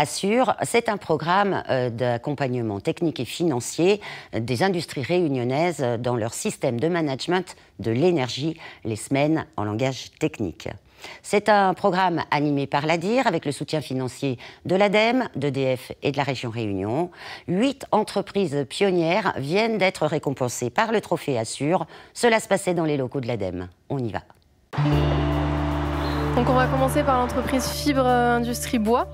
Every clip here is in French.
Assure, c'est un programme d'accompagnement technique et financier des industries réunionnaises dans leur système de management de l'énergie, les SMEN en langage technique. C'est un programme animé par l'ADIR avec le soutien financier de l'ADEME, d'EDF et de la région Réunion. 8 entreprises pionnières viennent d'être récompensées par le trophée Assure. Cela se passait dans les locaux de l'ADEME. On y va. Donc on va commencer par l'entreprise Fibre Industrie Bois.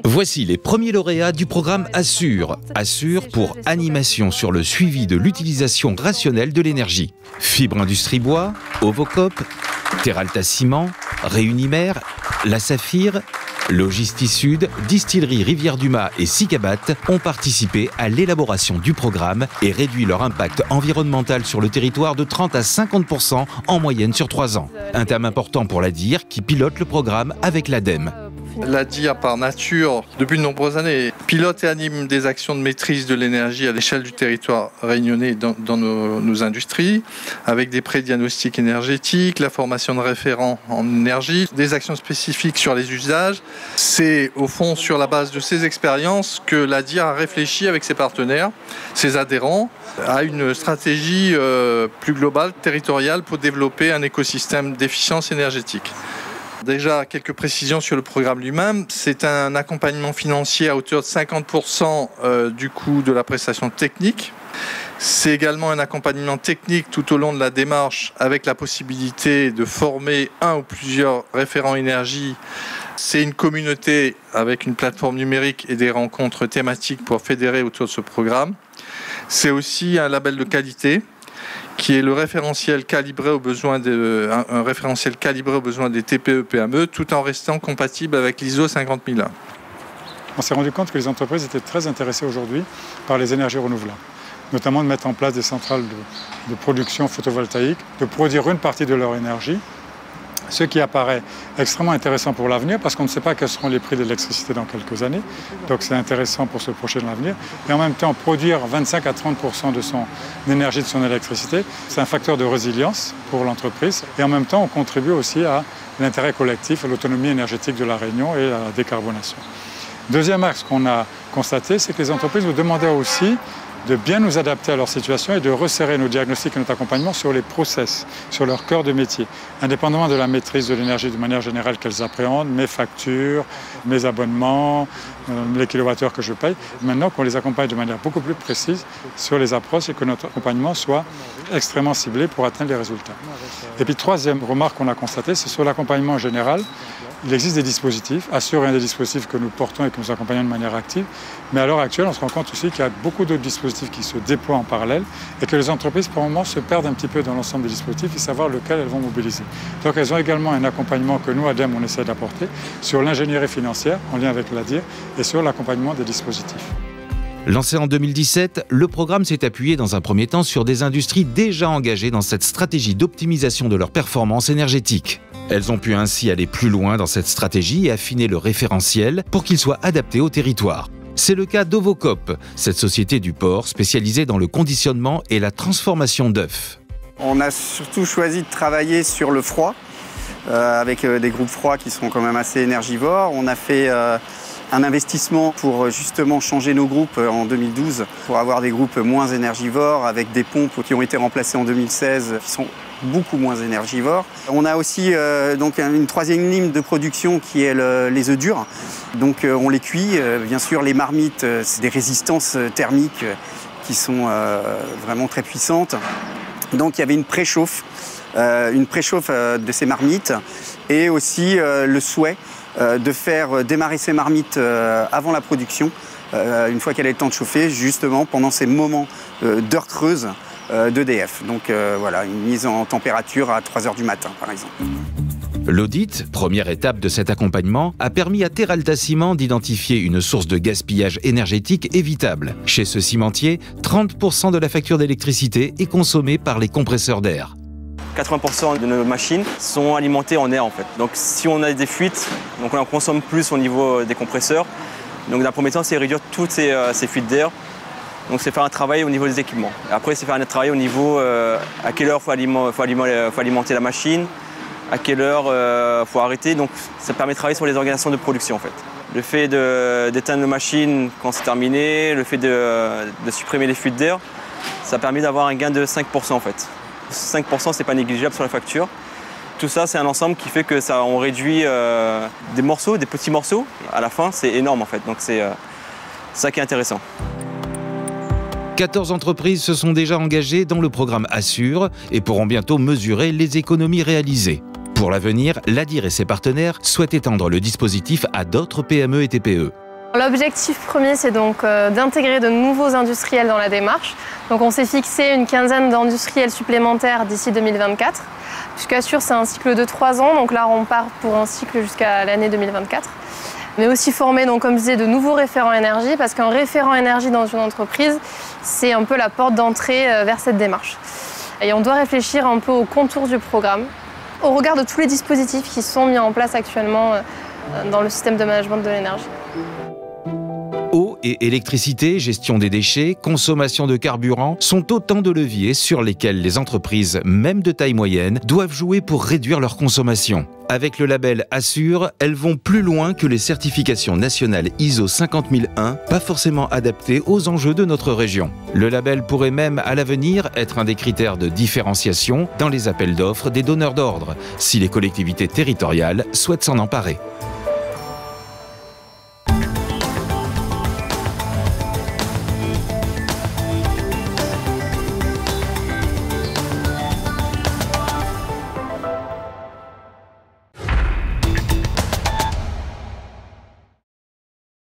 Voici les premiers lauréats du programme Assure. Assure pour animation sur le suivi de l'utilisation rationnelle de l'énergie. Fibre Industrie Bois, Ovocop, Terralta Ciment, Réunimer, La Saphir, Logistis Sud, Distillerie Rivière-du-Mât et Sicabat ont participé à l'élaboration du programme et réduit leur impact environnemental sur le territoire de 30 à 50% en moyenne sur 3 ans. Un thème important pour l'ADIR qui pilote le programme avec l'ADEME. L'ADIR, par nature, depuis de nombreuses années, pilote et anime des actions de maîtrise de l'énergie à l'échelle du territoire réunionnais dans nos industries, avec des pré-diagnostics énergétiques, la formation de référents en énergie, des actions spécifiques sur les usages. C'est au fond sur la base de ces expériences que l'ADIR a réfléchi avec ses partenaires, ses adhérents, à une stratégie plus globale, territoriale, pour développer un écosystème d'efficience énergétique. Déjà, quelques précisions sur le programme lui-même. C'est un accompagnement financier à hauteur de 50% du coût de la prestation technique. C'est également un accompagnement technique tout au long de la démarche avec la possibilité de former un ou plusieurs référents énergie. C'est une communauté avec une plateforme numérique et des rencontres thématiques pour fédérer autour de ce programme. C'est aussi un label de qualité qui est le référentiel calibré aux besoins un référentiel calibré aux besoins des TPE-PME, tout en restant compatible avec l'ISO 50001. On s'est rendu compte que les entreprises étaient très intéressées aujourd'hui par les énergies renouvelables, notamment de mettre en place des centrales de production photovoltaïque, de produire une partie de leur énergie, ce qui apparaît extrêmement intéressant pour l'avenir parce qu'on ne sait pas quels seront les prix de l'électricité dans quelques années. Donc c'est intéressant pour se projeter dans l'avenir. Et en même temps, produire 25 à 30% de son énergie, de son électricité, c'est un facteur de résilience pour l'entreprise. Et en même temps, on contribue aussi à l'intérêt collectif, à l'autonomie énergétique de la Réunion et à la décarbonation. Deuxième axe qu'on a constaté, c'est que les entreprises nous demandaient aussi de bien nous adapter à leur situation et de resserrer nos diagnostics et notre accompagnement sur les process, sur leur cœur de métier, indépendamment de la maîtrise de l'énergie de manière générale qu'elles appréhendent, mes factures, mes abonnements, les kilowattheures que je paye. Maintenant qu'on les accompagne de manière beaucoup plus précise sur les approches et que notre accompagnement soit extrêmement ciblé pour atteindre les résultats. Et puis troisième remarque qu'on a constatée, c'est sur l'accompagnement en général. Il existe des dispositifs, Assure est un des dispositifs que nous portons et que nous accompagnons de manière active, mais à l'heure actuelle, on se rend compte aussi qu'il y a beaucoup d'autres dispositifs qui se déploient en parallèle et que les entreprises, par moment, se perdent un petit peu dans l'ensemble des dispositifs et savoir lequel elles vont mobiliser. Donc elles ont également un accompagnement que nous, ADEME, on essaie d'apporter sur l'ingénierie financière, en lien avec l'ADIR, et sur l'accompagnement des dispositifs. Lancé en 2017, le programme s'est appuyé dans un premier temps sur des industries déjà engagées dans cette stratégie d'optimisation de leur performance énergétique. Elles ont pu ainsi aller plus loin dans cette stratégie et affiner le référentiel pour qu'il soit adapté au territoire. C'est le cas d'Ovocop, cette société du port spécialisée dans le conditionnement et la transformation d'œufs. On a surtout choisi de travailler sur le froid, avec des groupes froids qui sont quand même assez énergivores. On a fait un investissement pour justement changer nos groupes en 2012, pour avoir des groupes moins énergivores, avec des pompes qui ont été remplacées en 2016, qui sont beaucoup moins énergivores. On a aussi donc une troisième ligne de production qui est les œufs durs. Donc on les cuit. Bien sûr, les marmites, c'est des résistances thermiques qui sont vraiment très puissantes. Donc il y avait une préchauffe de ces marmites et aussi le souhait de faire démarrer ces marmites avant la production, une fois qu'elle a le temps de chauffer, justement pendant ces moments d'heures creuses d'EDF. Donc voilà, une mise en température à 3 h du matin, par exemple. L'audit, première étape de cet accompagnement, a permis à Terralta Ciment d'identifier une source de gaspillage énergétique évitable. Chez ce cimentier, 30% de la facture d'électricité est consommée par les compresseurs d'air. 80% de nos machines sont alimentées en air en fait. Donc si on a des fuites, donc on en consomme plus au niveau des compresseurs. Donc d'un premier temps, c'est réduire toutes ces fuites d'air. Donc c'est faire un travail au niveau des équipements. Après, c'est faire un travail au niveau à quelle heure il faut alimenter la machine, à quelle heure il faut arrêter. Donc ça permet de travailler sur les organisations de production en fait. Le fait d'éteindre la machine quand c'est terminé, le fait de supprimer les fuites d'air, ça permet d'avoir un gain de 5% en fait. 5% c'est pas négligeable sur la facture. Tout ça c'est un ensemble qui fait que on réduit des morceaux, des petits morceaux. À la fin c'est énorme en fait, donc c'est ça qui est intéressant. 14 entreprises se sont déjà engagées dans le programme Assure et pourront bientôt mesurer les économies réalisées. Pour l'avenir, l'ADIR et ses partenaires souhaitent étendre le dispositif à d'autres PME et TPE. L'objectif premier, c'est donc d'intégrer de nouveaux industriels dans la démarche. Donc on s'est fixé une quinzaine d'industriels supplémentaires d'ici 2024. Puisqu'Assure, c'est un cycle de 3 ans, donc là on part pour un cycle jusqu'à l'année 2024. Mais aussi former, donc, comme je disais, de nouveaux référents énergie, parce qu'un référent énergie dans une entreprise, c'est un peu la porte d'entrée vers cette démarche. Et on doit réfléchir un peu aux contours du programme, au regard de tous les dispositifs qui sont mis en place actuellement dans le système de management de l'énergie. Eau et électricité, gestion des déchets, consommation de carburant sont autant de leviers sur lesquels les entreprises, même de taille moyenne, doivent jouer pour réduire leur consommation. Avec le label Assure, elles vont plus loin que les certifications nationales ISO 50001, pas forcément adaptées aux enjeux de notre région. Le label pourrait même, à l'avenir, être un des critères de différenciation dans les appels d'offres des donneurs d'ordre, si les collectivités territoriales souhaitent s'en emparer.